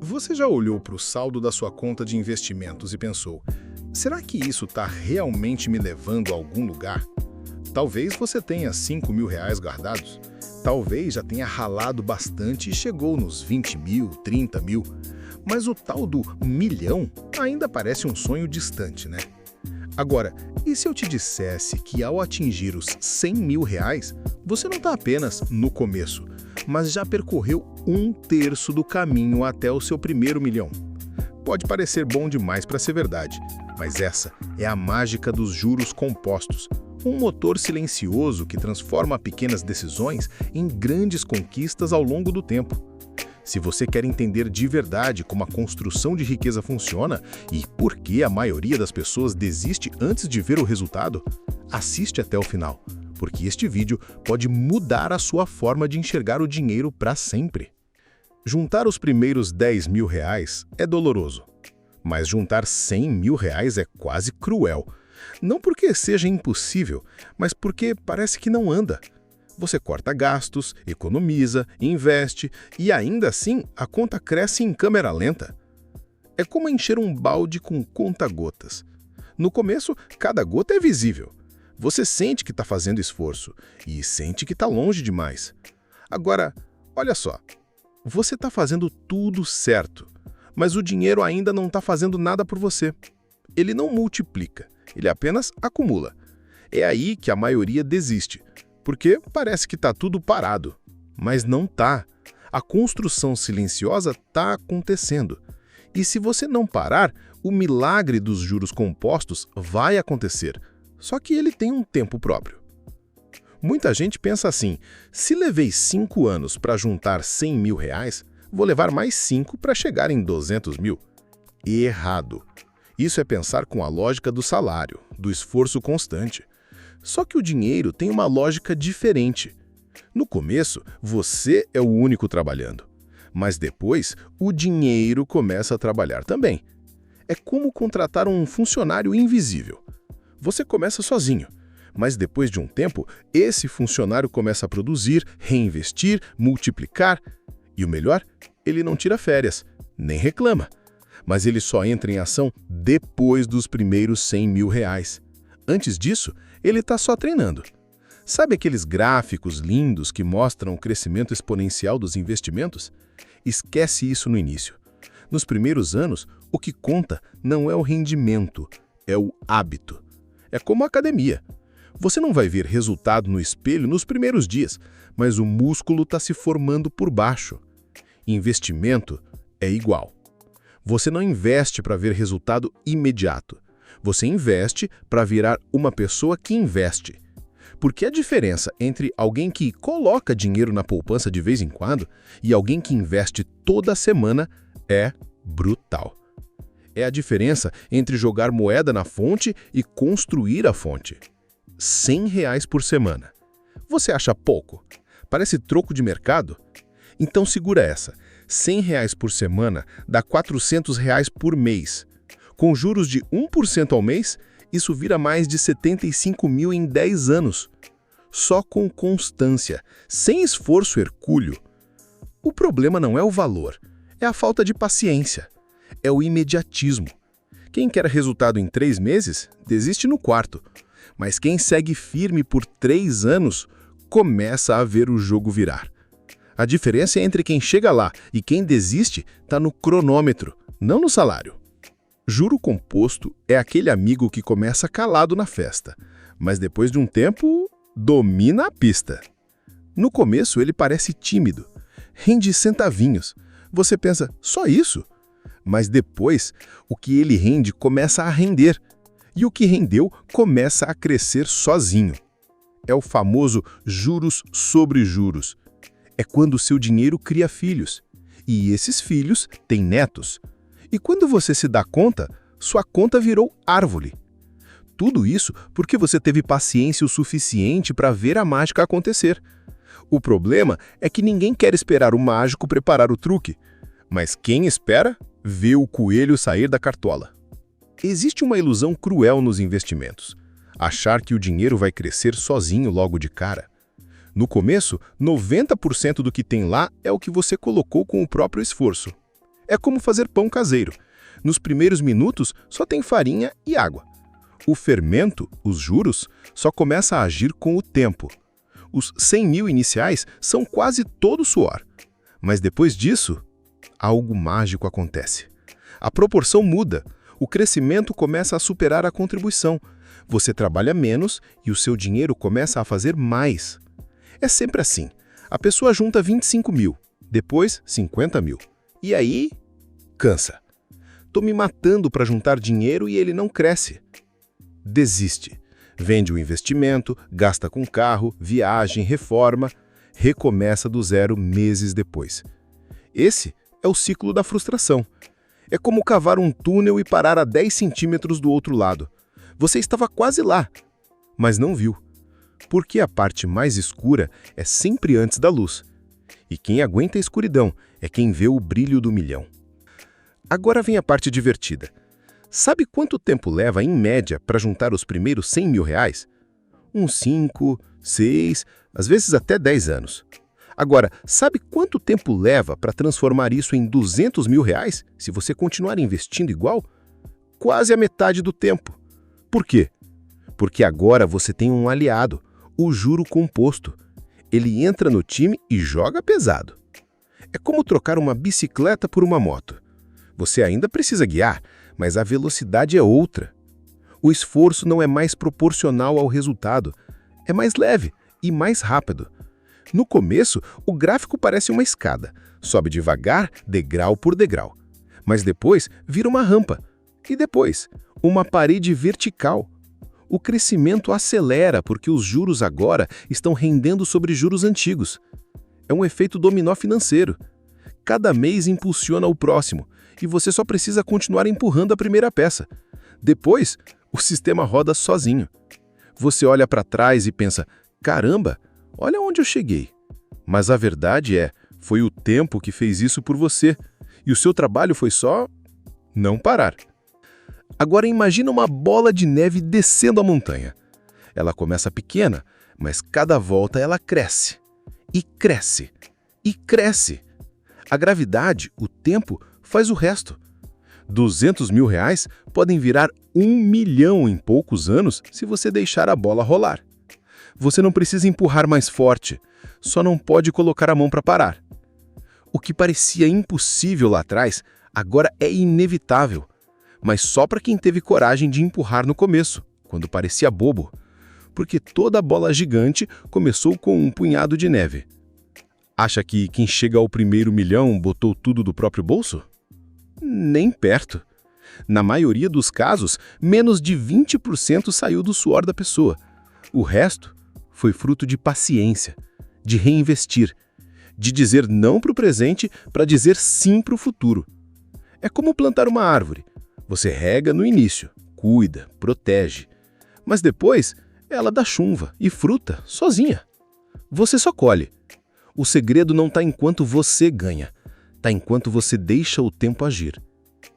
Você já olhou para o saldo da sua conta de investimentos e pensou: será que isso está realmente me levando a algum lugar? Talvez você tenha R$ 5.000 guardados. Talvez já tenha ralado bastante e chegou nos 20 mil, 30 mil. Mas o tal do milhão ainda parece um sonho distante, né? Agora, e se eu te dissesse que ao atingir os R$ 100.000, você não está apenas no começo, mas já percorreu 1/3 do caminho até o seu primeiro milhão? Pode parecer bom demais para ser verdade, mas essa é a mágica dos juros compostos, um motor silencioso que transforma pequenas decisões em grandes conquistas ao longo do tempo. Se você quer entender de verdade como a construção de riqueza funciona e por que a maioria das pessoas desiste antes de ver o resultado, assiste até o final, porque este vídeo pode mudar a sua forma de enxergar o dinheiro para sempre. Juntar os primeiros R$ 10.000 é doloroso, mas juntar R$ 100.000 é quase cruel. Não porque seja impossível, mas porque parece que não anda. Você corta gastos, economiza, investe e ainda assim a conta cresce em câmera lenta. É como encher um balde com conta-gotas. No começo, cada gota é visível. Você sente que está fazendo esforço e sente que está longe demais. Agora, olha só, você está fazendo tudo certo, mas o dinheiro ainda não está fazendo nada por você. Ele não multiplica, ele apenas acumula. É aí que a maioria desiste. Porque parece que está tudo parado, mas não está. A construção silenciosa está acontecendo. E se você não parar, o milagre dos juros compostos vai acontecer, só que ele tem um tempo próprio. Muita gente pensa assim: se levei 5 anos para juntar R$ 100.000, vou levar mais 5 para chegar em 200 mil. Errado. Isso é pensar com a lógica do salário, do esforço constante. Só que o dinheiro tem uma lógica diferente. No começo, você é o único trabalhando. Mas depois, o dinheiro começa a trabalhar também. É como contratar um funcionário invisível. Você começa sozinho, mas depois de um tempo, esse funcionário começa a produzir, reinvestir, multiplicar. E o melhor, ele não tira férias, nem reclama. Mas ele só entra em ação depois dos primeiros R$ 100.000. Antes disso, ele está só treinando. Sabe aqueles gráficos lindos que mostram o crescimento exponencial dos investimentos? Esquece isso no início. Nos primeiros anos, o que conta não é o rendimento, é o hábito. É como a academia. Você não vai ver resultado no espelho nos primeiros dias, mas o músculo está se formando por baixo. Investimento é igual. Você não investe para ver resultado imediato. Você investe para virar uma pessoa que investe. Porque a diferença entre alguém que coloca dinheiro na poupança de vez em quando e alguém que investe toda semana é brutal. É a diferença entre jogar moeda na fonte e construir a fonte. R$ 100 por semana. Você acha pouco? Parece troco de mercado? Então segura essa. R$ 100 por semana dá R$ 400 por mês. Com juros de 1% ao mês, isso vira mais de 75 mil em 10 anos. Só com constância, sem esforço hercúleo. O problema não é o valor, é a falta de paciência. É o imediatismo. Quem quer resultado em 3 meses, desiste no quarto. Mas quem segue firme por 3 anos, começa a ver o jogo virar. A diferença entre quem chega lá e quem desiste está no cronômetro, não no salário. Juro composto é aquele amigo que começa calado na festa, mas depois de um tempo, domina a pista. No começo ele parece tímido, rende centavinhos. Você pensa, só isso? Mas depois, o que ele rende começa a render, e o que rendeu começa a crescer sozinho. É o famoso juros sobre juros. É quando o seu dinheiro cria filhos, e esses filhos têm netos. E quando você se dá conta, sua conta virou árvore. Tudo isso porque você teve paciência o suficiente para ver a mágica acontecer. O problema é que ninguém quer esperar o mágico preparar o truque. Mas quem espera, vê o coelho sair da cartola. Existe uma ilusão cruel nos investimentos. Achar que o dinheiro vai crescer sozinho logo de cara. No começo, 90% do que tem lá é o que você colocou com o próprio esforço. É como fazer pão caseiro. Nos primeiros minutos, só tem farinha e água. O fermento, os juros, só começa a agir com o tempo. Os 100 mil iniciais são quase todo suor. Mas depois disso, algo mágico acontece. A proporção muda. O crescimento começa a superar a contribuição. Você trabalha menos e o seu dinheiro começa a fazer mais. É sempre assim. A pessoa junta 25 mil, depois 50 mil. E aí, cansa. Tô me matando para juntar dinheiro e ele não cresce. Desiste. Vende o investimento, gasta com carro, viagem, reforma, recomeça do zero meses depois. Esse é o ciclo da frustração. É como cavar um túnel e parar a 10 centímetros do outro lado. Você estava quase lá, mas não viu. Porque a parte mais escura é sempre antes da luz. E quem aguenta a escuridão é quem vê o brilho do milhão. Agora vem a parte divertida. Sabe quanto tempo leva, em média, para juntar os primeiros 100 mil reais? Uns 5, 6, às vezes até 10 anos. Agora, sabe quanto tempo leva para transformar isso em 200 mil reais, se você continuar investindo igual? Quase a metade do tempo. Por quê? Porque agora você tem um aliado, o juro composto. Ele entra no time e joga pesado. É como trocar uma bicicleta por uma moto. Você ainda precisa guiar, mas a velocidade é outra. O esforço não é mais proporcional ao resultado. É mais leve e mais rápido. No começo, o gráfico parece uma escada. Sobe devagar, degrau por degrau. Mas depois, vira uma rampa. E depois, uma parede vertical. O crescimento acelera porque os juros agora estão rendendo sobre juros antigos. É um efeito dominó financeiro. Cada mês impulsiona o próximo, e você só precisa continuar empurrando a primeira peça. Depois, o sistema roda sozinho. Você olha para trás e pensa, caramba, olha onde eu cheguei. Mas a verdade é, foi o tempo que fez isso por você, e o seu trabalho foi só não parar. Agora imagina uma bola de neve descendo a montanha. Ela começa pequena, mas cada volta ela cresce. E cresce. E cresce. A gravidade, o tempo, faz o resto. 200 mil reais podem virar 1 milhão em poucos anos se você deixar a bola rolar. Você não precisa empurrar mais forte, só não pode colocar a mão para parar. O que parecia impossível lá atrás, agora é inevitável. Mas só para quem teve coragem de empurrar no começo, quando parecia bobo. Porque toda bola gigante começou com um punhado de neve. Acha que quem chega ao primeiro milhão botou tudo do próprio bolso? Nem perto. Na maioria dos casos, menos de 20% saiu do suor da pessoa. O resto foi fruto de paciência, de reinvestir, de dizer não para o presente para dizer sim para o futuro. É como plantar uma árvore. Você rega no início, cuida, protege. Mas depois, ela dá chuva e fruta sozinha. Você só colhe. O segredo não está enquanto você ganha, está enquanto você deixa o tempo agir.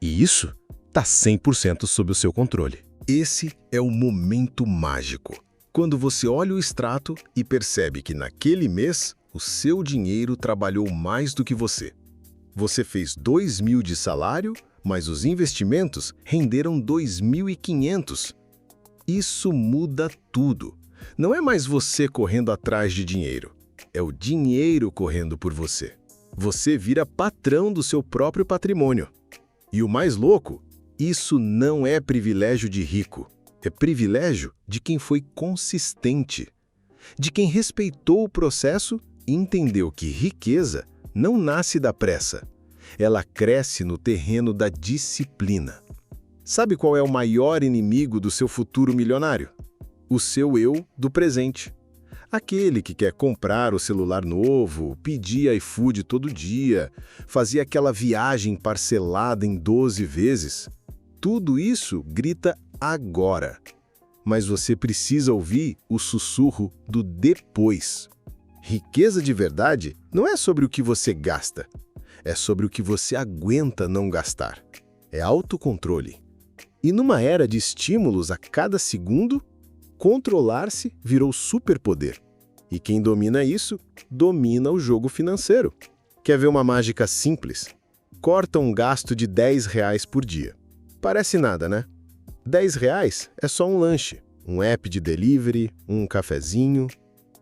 E isso está 100% sob o seu controle. Esse é o momento mágico. Quando você olha o extrato e percebe que naquele mês o seu dinheiro trabalhou mais do que você. Você fez 2 mil de salário, mas os investimentos renderam 2.500. Isso muda tudo. Não é mais você correndo atrás de dinheiro. É o dinheiro correndo por você. Você vira patrão do seu próprio patrimônio. E o mais louco, isso não é privilégio de rico. É privilégio de quem foi consistente. De quem respeitou o processo e entendeu que riqueza não nasce da pressa. Ela cresce no terreno da disciplina. Sabe qual é o maior inimigo do seu futuro milionário? O seu eu do presente. Aquele que quer comprar o celular novo, pedir iFood todo dia, fazer aquela viagem parcelada em 12 vezes. Tudo isso grita agora. Mas você precisa ouvir o sussurro do depois. Riqueza de verdade não é sobre o que você gasta. É sobre o que você aguenta não gastar. É autocontrole. E numa era de estímulos a cada segundo, controlar-se virou superpoder. E quem domina isso, domina o jogo financeiro. Quer ver uma mágica simples? corta um gasto de R$ 10 por dia. Parece nada, né? R$ 10 é só um lanche, um app de delivery, um cafezinho.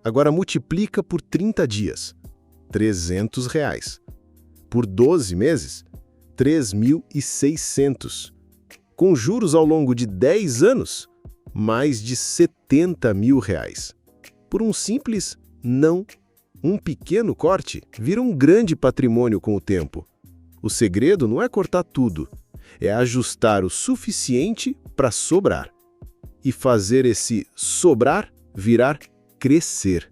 Agora multiplica por 30 dias. R$ 300. Por 12 meses, 3.600. Com juros ao longo de 10 anos, mais de R$ 70 mil. Por um simples não, um pequeno corte vira um grande patrimônio com o tempo. O segredo não é cortar tudo, é ajustar o suficiente para sobrar. E fazer esse sobrar virar crescer.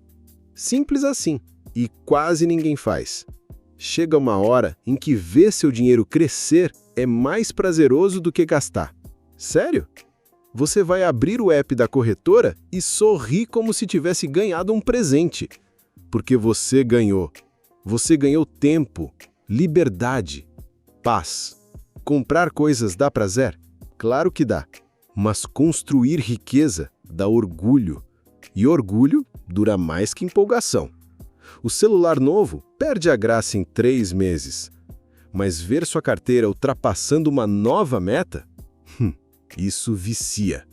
Simples assim, e quase ninguém faz. Chega uma hora em que ver seu dinheiro crescer é mais prazeroso do que gastar. Sério? Você vai abrir o app da corretora e sorrir como se tivesse ganhado um presente. Porque você ganhou. Você ganhou tempo, liberdade, paz. Comprar coisas dá prazer? Claro que dá. Mas construir riqueza dá orgulho. E orgulho dura mais que empolgação. O celular novo perde a graça em 3 meses. Mas ver sua carteira ultrapassando uma nova meta? Isso vicia.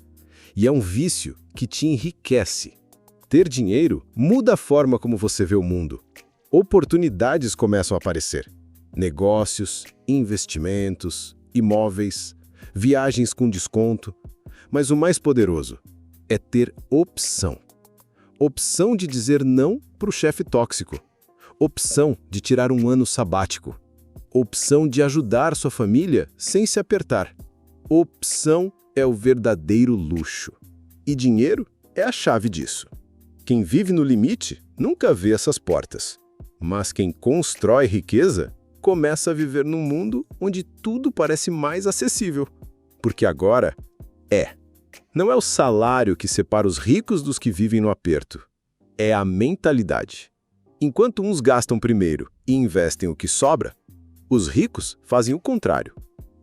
E é um vício que te enriquece. Ter dinheiro muda a forma como você vê o mundo. Oportunidades começam a aparecer. Negócios, investimentos, imóveis, viagens com desconto. Mas o mais poderoso é ter opção. Opção de dizer não para o chefe tóxico. Opção de tirar um ano sabático. Opção de ajudar sua família sem se apertar. Opção é o verdadeiro luxo. E dinheiro é a chave disso. Quem vive no limite nunca vê essas portas. Mas quem constrói riqueza começa a viver num mundo onde tudo parece mais acessível. Porque agora não é o salário que separa os ricos dos que vivem no aperto. É a mentalidade. Enquanto uns gastam primeiro e investem o que sobra, os ricos fazem o contrário.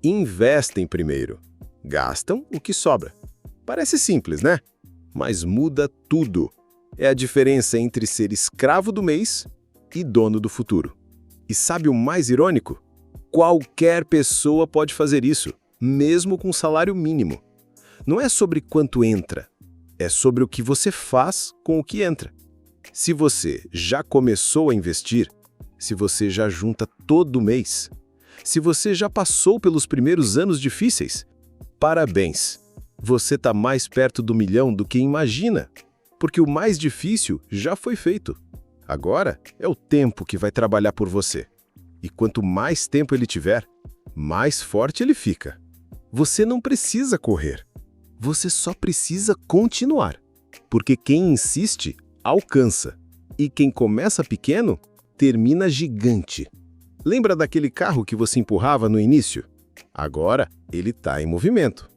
Investem primeiro, gastam o que sobra. Parece simples, né? Mas muda tudo. É a diferença entre ser escravo do mês e dono do futuro. E sabe o mais irônico? Qualquer pessoa pode fazer isso, mesmo com salário mínimo. Não é sobre quanto entra, é sobre o que você faz com o que entra. Se você já começou a investir, se você já junta todo mês, se você já passou pelos primeiros anos difíceis, parabéns! Você está mais perto do milhão do que imagina, porque o mais difícil já foi feito. Agora é o tempo que vai trabalhar por você. E quanto mais tempo ele tiver, mais forte ele fica. Você não precisa correr. Você só precisa continuar. Porque quem insiste, alcança. E quem começa pequeno, termina gigante. Lembra daquele carro que você empurrava no início? Agora ele está em movimento.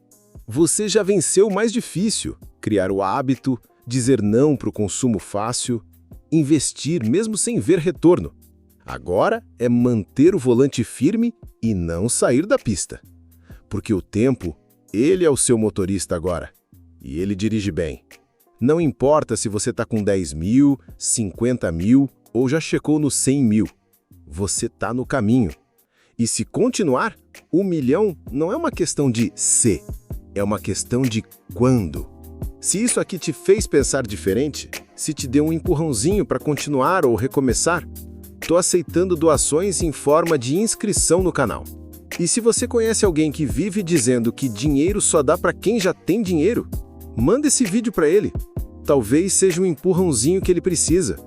Você já venceu o mais difícil, criar o hábito, dizer não para o consumo fácil, investir mesmo sem ver retorno. Agora é manter o volante firme e não sair da pista. Porque o tempo, ele é o seu motorista agora. E ele dirige bem. Não importa se você está com 10 mil, 50 mil ou já chegou nos 100 mil. Você está no caminho. E se continuar, o milhão não é uma questão de se, é uma questão de quando. Se isso aqui te fez pensar diferente, se te deu um empurrãozinho para continuar ou recomeçar, estou aceitando doações em forma de inscrição no canal. E se você conhece alguém que vive dizendo que dinheiro só dá para quem já tem dinheiro, manda esse vídeo para ele. Talvez seja um empurrãozinho que ele precisa.